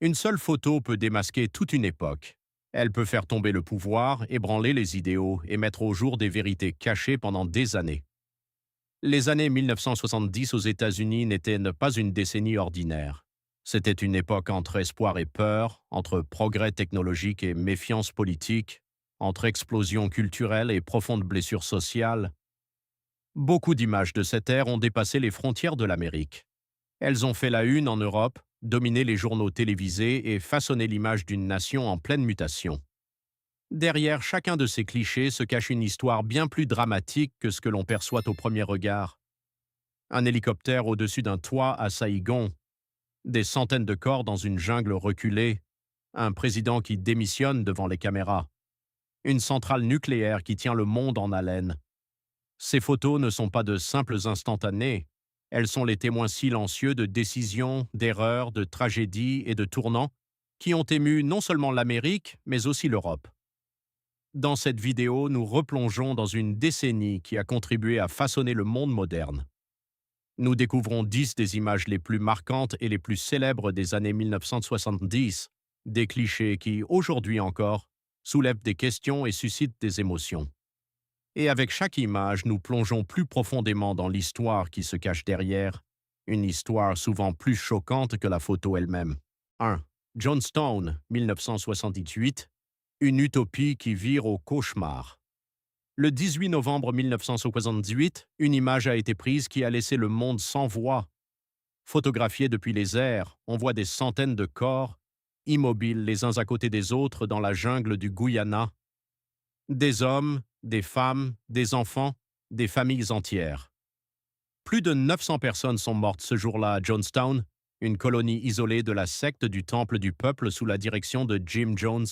Une seule photo peut démasquer toute une époque. Elle peut faire tomber le pouvoir, ébranler les idéaux et mettre au jour des vérités cachées pendant des années. Les années 1970 aux États-Unis n'étaient pas une décennie ordinaire. C'était une époque entre espoir et peur, entre progrès technologique et méfiance politique, entre explosion culturelle et profonde blessure sociale. Beaucoup d'images de cette ère ont dépassé les frontières de l'Amérique. Elles ont fait la une en Europe, dominé les journaux télévisés et façonné l'image d'une nation en pleine mutation. Derrière chacun de ces clichés se cache une histoire bien plus dramatique que ce que l'on perçoit au premier regard. Un hélicoptère au-dessus d'un toit à Saïgon, des centaines de corps dans une jungle reculée, un président qui démissionne devant les caméras, une centrale nucléaire qui tient le monde en haleine. Ces photos ne sont pas de simples instantanés, elles sont les témoins silencieux de décisions, d'erreurs, de tragédies et de tournants qui ont ému non seulement l'Amérique, mais aussi l'Europe. Dans cette vidéo, nous replongeons dans une décennie qui a contribué à façonner le monde moderne. Nous découvrons 10 des images les plus marquantes et les plus célèbres des années 1970, des clichés qui, aujourd'hui encore, soulèvent des questions et suscitent des émotions. Et avec chaque image, nous plongeons plus profondément dans l'histoire qui se cache derrière, une histoire souvent plus choquante que la photo elle-même. 1. Johnstown, 1978, une utopie qui vire au cauchemar. Le 18 novembre 1978, une image a été prise qui a laissé le monde sans voix. Photographiée depuis les airs, on voit des centaines de corps, immobiles les uns à côté des autres dans la jungle du Guyana. Des hommes, des femmes, des enfants, des familles entières. Plus de 900 personnes sont mortes ce jour-là à Johnstown, une colonie isolée de la secte du Temple du Peuple sous la direction de Jim Jones.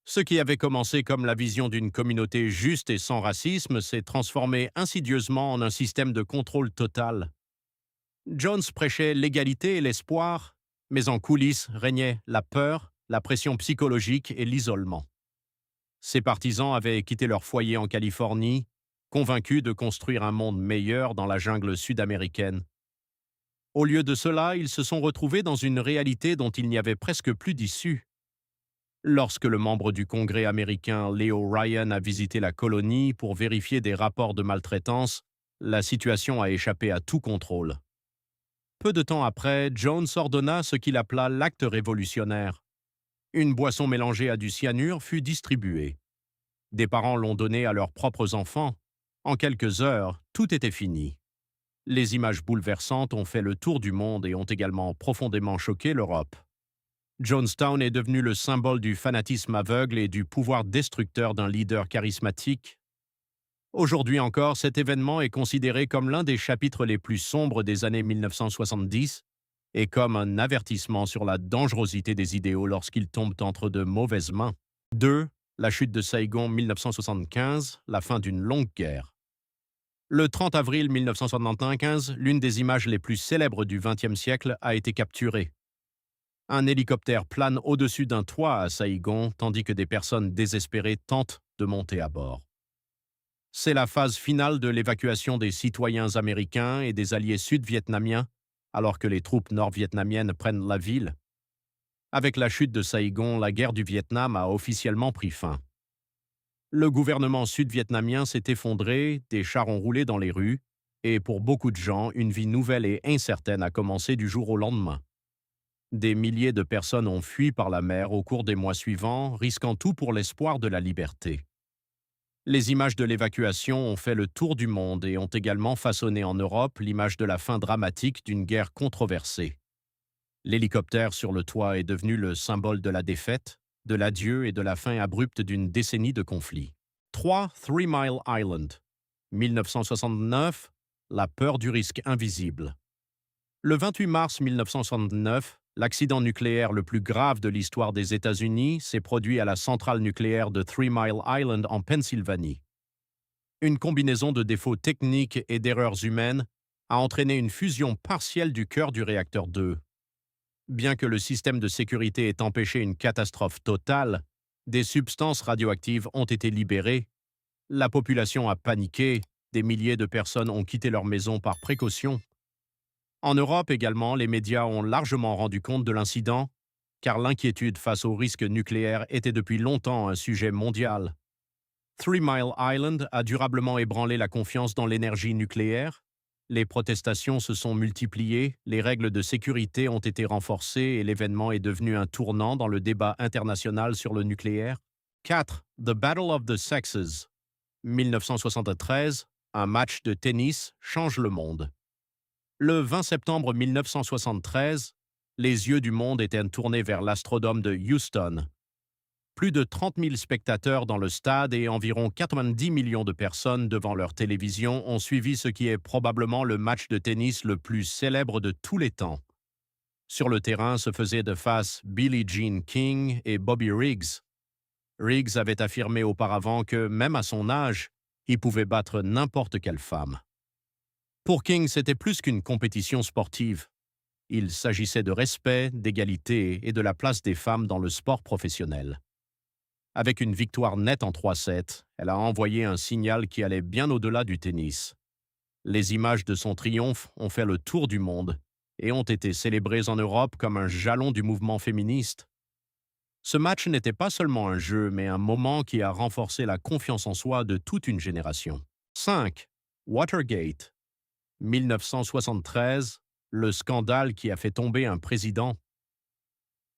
Ce qui avait commencé comme la vision d'une communauté juste et sans racisme s'est transformé insidieusement en un système de contrôle total. Jones prêchait l'égalité et l'espoir, mais en coulisses régnaient la peur, la pression psychologique et l'isolement. Ses partisans avaient quitté leur foyer en Californie, convaincus de construire un monde meilleur dans la jungle sud-américaine. Au lieu de cela, ils se sont retrouvés dans une réalité dont il n'y avait presque plus d'issue. Lorsque le membre du Congrès américain Leo Ryan a visité la colonie pour vérifier des rapports de maltraitance, la situation a échappé à tout contrôle. Peu de temps après, Jones ordonna ce qu'il appela l'acte révolutionnaire. Une boisson mélangée à du cyanure fut distribuée. Des parents l'ont donnée à leurs propres enfants. En quelques heures, tout était fini. Les images bouleversantes ont fait le tour du monde et ont également profondément choqué l'Europe. Johnstown est devenu le symbole du fanatisme aveugle et du pouvoir destructeur d'un leader charismatique. Aujourd'hui encore, cet événement est considéré comme l'un des chapitres les plus sombres des années 1970 et comme un avertissement sur la dangerosité des idéaux lorsqu'ils tombent entre de mauvaises mains. 2. La chute de Saïgon 1975, la fin d'une longue guerre. Le 30 avril 1975, l'une des images les plus célèbres du XXe siècle a été capturée. Un hélicoptère plane au-dessus d'un toit à Saïgon, tandis que des personnes désespérées tentent de monter à bord. C'est la phase finale de l'évacuation des citoyens américains et des alliés sud-vietnamiens, alors que les troupes nord-vietnamiennes prennent la ville. Avec la chute de Saïgon, la guerre du Vietnam a officiellement pris fin. Le gouvernement sud-vietnamien s'est effondré, des chars ont roulé dans les rues, et pour beaucoup de gens, une vie nouvelle et incertaine a commencé du jour au lendemain. Des milliers de personnes ont fui par la mer au cours des mois suivants, risquant tout pour l'espoir de la liberté. Les images de l'évacuation ont fait le tour du monde et ont également façonné en Europe l'image de la fin dramatique d'une guerre controversée. L'hélicoptère sur le toit est devenu le symbole de la défaite, de l'adieu et de la fin abrupte d'une décennie de conflits. 3. Three Mile Island. 1969. La peur du risque invisible. Le 28 mars 1969, l'accident nucléaire le plus grave de l'histoire des États-Unis s'est produit à la centrale nucléaire de Three Mile Island en Pennsylvanie. Une combinaison de défauts techniques et d'erreurs humaines a entraîné une fusion partielle du cœur du réacteur 2. Bien que le système de sécurité ait empêché une catastrophe totale, des substances radioactives ont été libérées, la population a paniqué, des milliers de personnes ont quitté leur maison par précaution. En Europe également, les médias ont largement rendu compte de l'incident, car l'inquiétude face au risque nucléaire était depuis longtemps un sujet mondial. Three Mile Island a durablement ébranlé la confiance dans l'énergie nucléaire. Les protestations se sont multipliées, les règles de sécurité ont été renforcées et l'événement est devenu un tournant dans le débat international sur le nucléaire. 4. The Battle of the Sexes. 1973, un match de tennis change le monde. Le 20 septembre 1973, les yeux du monde étaient tournés vers l'Astrodome de Houston. Plus de 30 000 spectateurs dans le stade et environ 90 millions de personnes devant leur télévision ont suivi ce qui est probablement le match de tennis le plus célèbre de tous les temps. Sur le terrain se faisaient de face Billie Jean King et Bobby Riggs. Riggs avait affirmé auparavant que, même à son âge, il pouvait battre n'importe quelle femme. Pour King, c'était plus qu'une compétition sportive. Il s'agissait de respect, d'égalité et de la place des femmes dans le sport professionnel. Avec une victoire nette en 3-7, elle a envoyé un signal qui allait bien au-delà du tennis. Les images de son triomphe ont fait le tour du monde et ont été célébrées en Europe comme un jalon du mouvement féministe. Ce match n'était pas seulement un jeu, mais un moment qui a renforcé la confiance en soi de toute une génération. 5. Watergate. 1973, le scandale qui a fait tomber un président.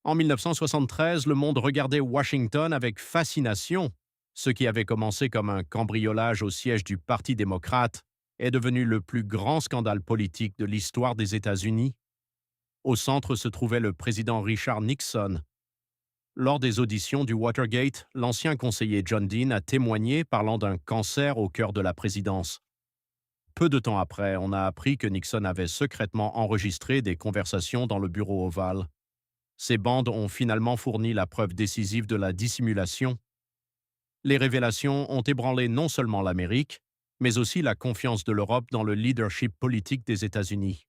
En 1973, le monde regardait Washington avec fascination. Ce qui avait commencé comme un cambriolage au siège du Parti démocrate est devenu le plus grand scandale politique de l'histoire des États-Unis. Au centre se trouvait le président Richard Nixon. Lors des auditions du Watergate, l'ancien conseiller John Dean a témoigné parlant d'un cancer au cœur de la présidence. Peu de temps après, on a appris que Nixon avait secrètement enregistré des conversations dans le bureau ovale. Ces bandes ont finalement fourni la preuve décisive de la dissimulation. Les révélations ont ébranlé non seulement l'Amérique, mais aussi la confiance de l'Europe dans le leadership politique des États-Unis.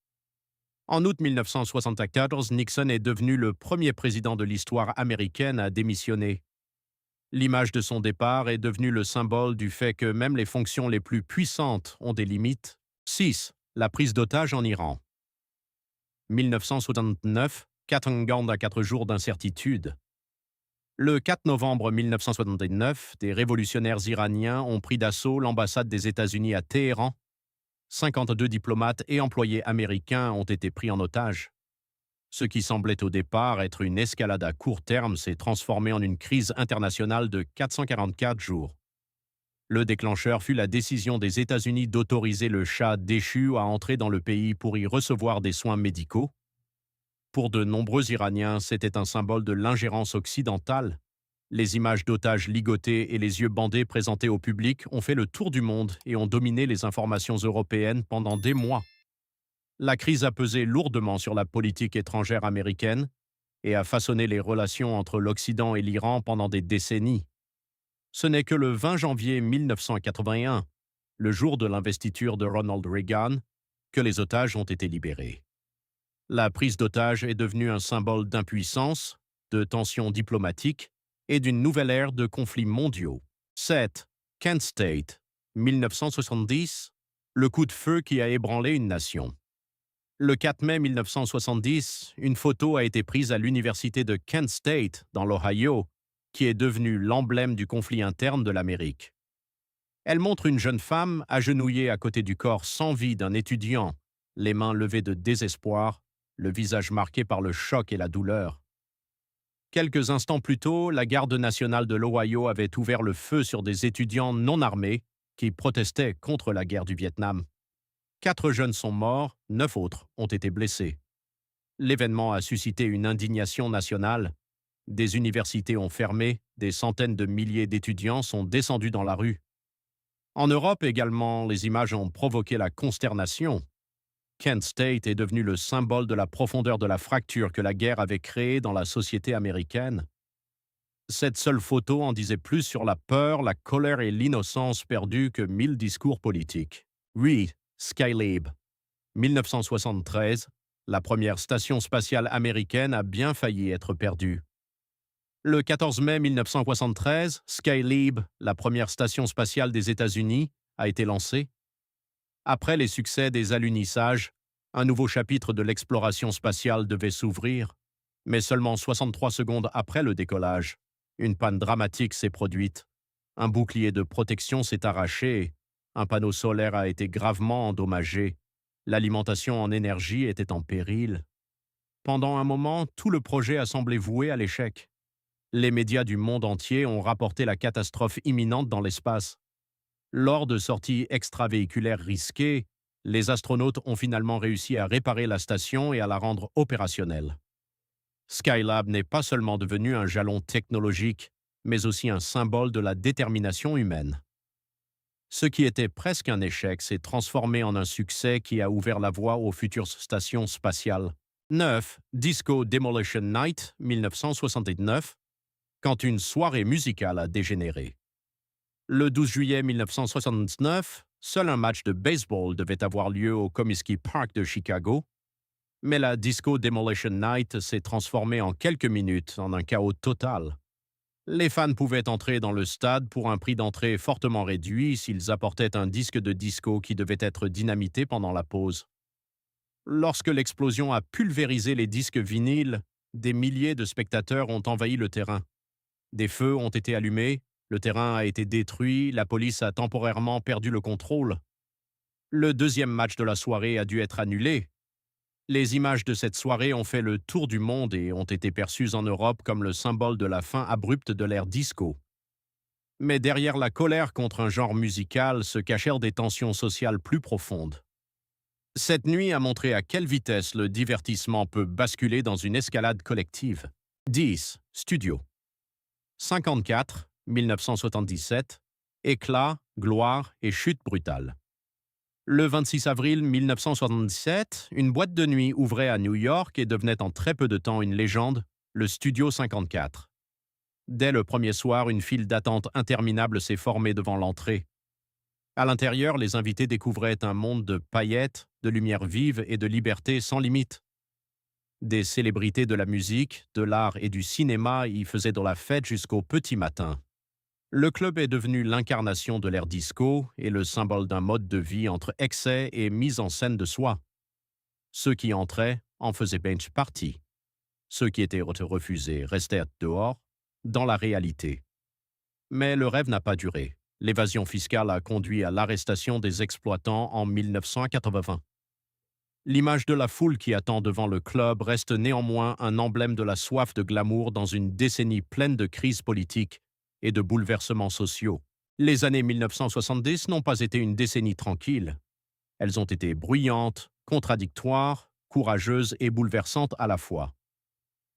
En août 1974, Nixon est devenu le premier président de l'histoire américaine à démissionner. L'image de son départ est devenue le symbole du fait que même les fonctions les plus puissantes ont des limites. 6. La prise d'otages en Iran. 1969, 4 secondes à 4 jours d'incertitude. Le 4 novembre 1979, des révolutionnaires iraniens ont pris d'assaut l'ambassade des États-Unis à Téhéran. 52 diplomates et employés américains ont été pris en otage. Ce qui semblait au départ être une escalade à court terme s'est transformé en une crise internationale de 444 jours. Le déclencheur fut la décision des États-Unis d'autoriser le Shah déchu à entrer dans le pays pour y recevoir des soins médicaux. Pour de nombreux Iraniens, c'était un symbole de l'ingérence occidentale. Les images d'otages ligotés et les yeux bandés présentés au public ont fait le tour du monde et ont dominé les informations européennes pendant des mois. La crise a pesé lourdement sur la politique étrangère américaine et a façonné les relations entre l'Occident et l'Iran pendant des décennies. Ce n'est que le 20 janvier 1981, le jour de l'investiture de Ronald Reagan, que les otages ont été libérés. La prise d'otages est devenue un symbole d'impuissance, de tensions diplomatiques et d'une nouvelle ère de conflits mondiaux. 7. Kent State, 1970, le coup de feu qui a ébranlé une nation. Le 4 mai 1970, une photo a été prise à l'université de Kent State, dans l'Ohio, qui est devenue l'emblème du conflit interne de l'Amérique. Elle montre une jeune femme agenouillée à côté du corps sans vie d'un étudiant, les mains levées de désespoir, le visage marqué par le choc et la douleur. Quelques instants plus tôt, la garde nationale de l'Ohio avait ouvert le feu sur des étudiants non armés qui protestaient contre la guerre du Vietnam. 4 jeunes sont morts, 9 autres ont été blessés. L'événement a suscité une indignation nationale. Des universités ont fermé, des centaines de milliers d'étudiants sont descendus dans la rue. En Europe également, les images ont provoqué la consternation. Kent State est devenu le symbole de la profondeur de la fracture que la guerre avait créée dans la société américaine. Cette seule photo en disait plus sur la peur, la colère et l'innocence perdue que 1000 discours politiques. 8. Skylab. 1973, la première station spatiale américaine a bien failli être perdue. Le 14 mai 1973, Skylab, la première station spatiale des États-Unis, a été lancée. Après les succès des alunissages, un nouveau chapitre de l'exploration spatiale devait s'ouvrir. Mais seulement 63 secondes après le décollage, une panne dramatique s'est produite. Un bouclier de protection s'est arraché, un panneau solaire a été gravement endommagé, l'alimentation en énergie était en péril. Pendant un moment, tout le projet a semblé voué à l'échec. Les médias du monde entier ont rapporté la catastrophe imminente dans l'espace. Lors de sorties extravéhiculaires risquées, les astronautes ont finalement réussi à réparer la station et à la rendre opérationnelle. Skylab n'est pas seulement devenu un jalon technologique, mais aussi un symbole de la détermination humaine. Ce qui était presque un échec s'est transformé en un succès qui a ouvert la voie aux futures stations spatiales. 9. Disco Demolition Night, 1969, quand une soirée musicale a dégénéré. Le 12 juillet 1979, seul un match de baseball devait avoir lieu au Comiskey Park de Chicago, mais la Disco Demolition Night s'est transformée en quelques minutes en un chaos total. Les fans pouvaient entrer dans le stade pour un prix d'entrée fortement réduit s'ils apportaient un disque de disco qui devait être dynamité pendant la pause. Lorsque l'explosion a pulvérisé les disques vinyles, des milliers de spectateurs ont envahi le terrain. Des feux ont été allumés, le terrain a été détruit, la police a temporairement perdu le contrôle. Le deuxième match de la soirée a dû être annulé. Les images de cette soirée ont fait le tour du monde et ont été perçues en Europe comme le symbole de la fin abrupte de l'ère disco. Mais derrière la colère contre un genre musical se cachèrent des tensions sociales plus profondes. Cette nuit a montré à quelle vitesse le divertissement peut basculer dans une escalade collective. 10. Studio. 54, 1977, éclat, gloire et chute brutale. Le 26 avril 1977, une boîte de nuit ouvrait à New York et devenait en très peu de temps une légende, le Studio 54. Dès le premier soir, une file d'attente interminable s'est formée devant l'entrée. À l'intérieur, les invités découvraient un monde de paillettes, de lumière vive et de liberté sans limite. Des célébrités de la musique, de l'art et du cinéma y faisaient de la fête jusqu'au petit matin. Le club est devenu l'incarnation de l'ère disco et le symbole d'un mode de vie entre excès et mise en scène de soi. Ceux qui entraient en faisaient bench party. Ceux qui étaient refusés restaient dehors, dans la réalité. Mais le rêve n'a pas duré. L'évasion fiscale a conduit à l'arrestation des exploitants en 1980. L'image de la foule qui attend devant le club reste néanmoins un emblème de la soif de glamour dans une décennie pleine de crises politiques et de bouleversements sociaux. Les années 1970 n'ont pas été une décennie tranquille. Elles ont été bruyantes, contradictoires, courageuses et bouleversantes à la fois.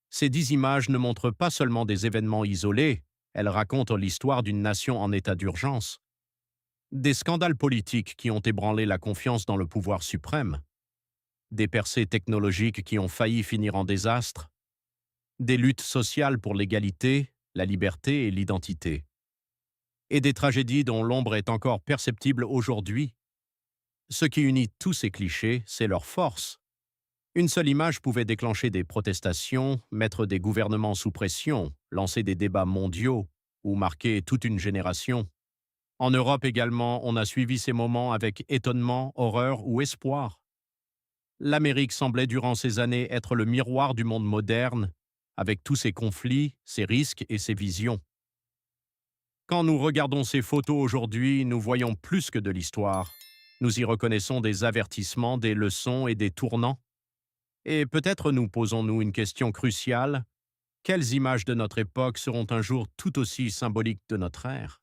Ces 10 images ne montrent pas seulement des événements isolés, elles racontent l'histoire d'une nation en état d'urgence. Des scandales politiques qui ont ébranlé la confiance dans le pouvoir suprême. Des percées technologiques qui ont failli finir en désastre. Des luttes sociales pour l'égalité, la liberté et l'identité. Et des tragédies dont l'ombre est encore perceptible aujourd'hui. Ce qui unit tous ces clichés, c'est leur force. Une seule image pouvait déclencher des protestations, mettre des gouvernements sous pression, lancer des débats mondiaux ou marquer toute une génération. En Europe également, on a suivi ces moments avec étonnement, horreur ou espoir. L'Amérique semblait durant ces années être le miroir du monde moderne, avec tous ses conflits, ses risques et ses visions. Quand nous regardons ces photos aujourd'hui, nous voyons plus que de l'histoire. Nous y reconnaissons des avertissements, des leçons et des tournants. Et peut-être nous posons-nous une question cruciale. Quelles images de notre époque seront un jour tout aussi symboliques de notre ère ?